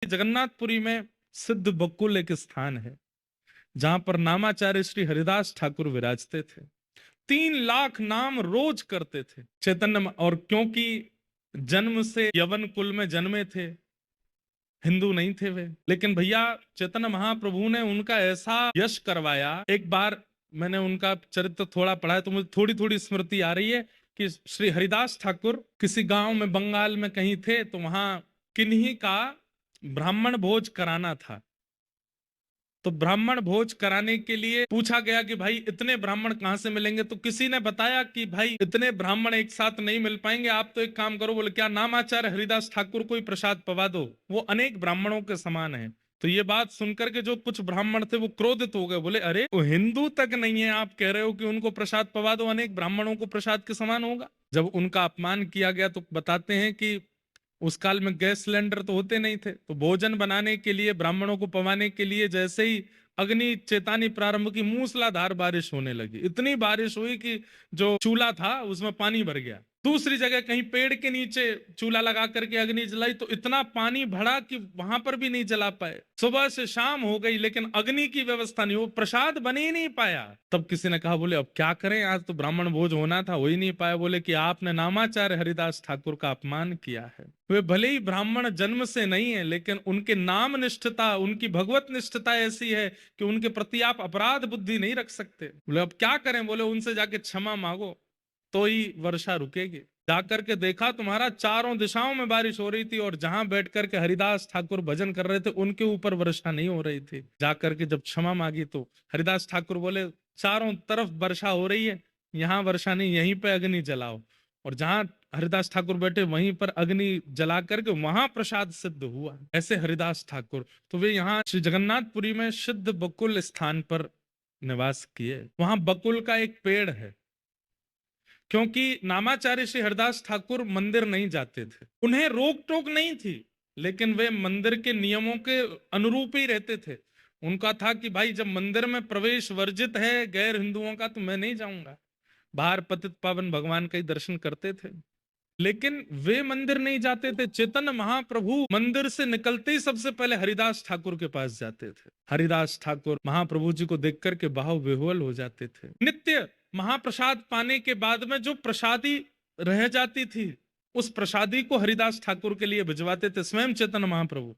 जगन्नाथपुरी में सिद्ध बकुल एक स्थान है जहां पर नामाचार्य श्री हरिदास ठाकुर विराजते थे। 3 लाख नाम रोज करते थे और क्योंकि जन्म से यवन कुल में जन्मे थे, हिंदू नहीं थे वे, लेकिन भैया चैतन्य महाप्रभु ने उनका ऐसा यश करवाया। एक बार मैंने उनका चरित्र थोड़ा पढ़ा है तो मुझे थोड़ी थोड़ी स्मृति आ रही है कि श्री हरिदास ठाकुर किसी गांव में बंगाल में कहीं थे, तो वहां किन्हीं का ब्राह्मण भोज कराना था। तो ब्राह्मण भोज कराने के लिए पूछा गया कि भाई इतने ब्राह्मण कहां से मिलेंगे, तो किसी ने बताया कि भाई इतने ब्राह्मण एक साथ नहीं मिल पाएंगे, आप तो एक काम करो, बोले क्या, नामाचार्य हरिदास ठाकुर को ही प्रसाद पवा दो, वो अनेक ब्राह्मणों के समान है। तो ये बात सुनकर के जो कुछ ब्राह्मण थे वो क्रोधित हो गए, बोले अरे वो हिंदू तक नहीं है, आप कह रहे हो कि उनको प्रसाद पवा दो, अनेक ब्राह्मणों को प्रसाद के समान होगा। जब उनका अपमान किया गया तो बताते हैं कि उस काल में गैस सिलेंडर तो होते नहीं थे, तो भोजन बनाने के लिए, ब्राह्मणों को पवाने के लिए जैसे ही अग्नि चेतानी प्रारंभ की, मूसलाधार बारिश होने लगी। इतनी बारिश हुई कि जो चूल्हा था उसमें पानी भर गया। दूसरी जगह कहीं पेड़ के नीचे चूल्हा लगा करके अग्नि जलाई तो इतना पानी भरा कि वहां पर भी नहीं जला पाए। सुबह से शाम हो गई लेकिन अग्नि की व्यवस्था नहीं हो, प्रसाद बन ही नहीं पाया। तब किसी ने कहा, बोले अब क्या करें, आज तो ब्राह्मण भोज होना था, हो ही नहीं पाया। बोले कि आपने नामाचार्य हरिदास ठाकुर का अपमान किया है। वे भले ही ब्राह्मण जन्म से नहीं है, लेकिन उनके नाम निष्ठता, उनकी भगवत निष्ठता ऐसी है कि उनके प्रति आप अपराध बुद्धि नहीं रख सकते। बोले अब क्या करें, बोले उनसे जाके क्षमा मांगो तो ही वर्षा रुकेगी। जाकर के देखा तुम्हारा चारों दिशाओं में बारिश हो रही थी और जहां बैठ करके हरिदास ठाकुर भजन कर रहे थे उनके ऊपर वर्षा नहीं हो रही थी। जाकर के जब क्षमा मांगी तो हरिदास ठाकुर बोले चारों तरफ वर्षा हो रही है, यहाँ वर्षा नहीं, यहीं पे अग्नि जलाओ। और जहां हरिदास ठाकुर बैठे वहीं पर अग्नि जला करके वहां प्रसाद सिद्ध हुआ। ऐसे हरिदास ठाकुर, तो वे यहाँ श्री जगन्नाथपुरी में सिद्ध बकुल स्थान पर निवास किए। वहां बकुल का एक पेड़ है, क्योंकि नामाचार्य श्री हरिदास ठाकुर मंदिर नहीं जाते थे, उन्हें रोक टोक नहीं थी, लेकिन वे मंदिर के नियमों के अनुरूप ही रहते थे। उनका था कि भाई जब मंदिर में प्रवेश वर्जित है गैर हिंदुओं का तो मैं नहीं जाऊंगा, बाहर पतित पावन भगवान का ही दर्शन करते थे। लेकिन वे मंदिर नहीं जाते थे। चैतन्य महाप्रभु मंदिर से निकलते ही सबसे पहले हरिदास ठाकुर के पास जाते थे। हरिदास ठाकुर महाप्रभु जी को देख करके भाव विह्वल हो जाते थे। नित्य महाप्रसाद पाने के बाद में जो प्रसादी रह जाती थी उस प्रसादी को हरिदास ठाकुर के लिए भिजवाते थे स्वयं चैतन्य महाप्रभु।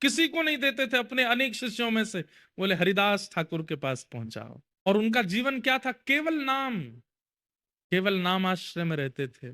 किसी को नहीं देते थे, अपने अनेक शिष्यों में से बोले हरिदास ठाकुर के पास पहुंचाओ। और उनका जीवन क्या था, केवल नाम, केवल नाम आश्रय में रहते थे।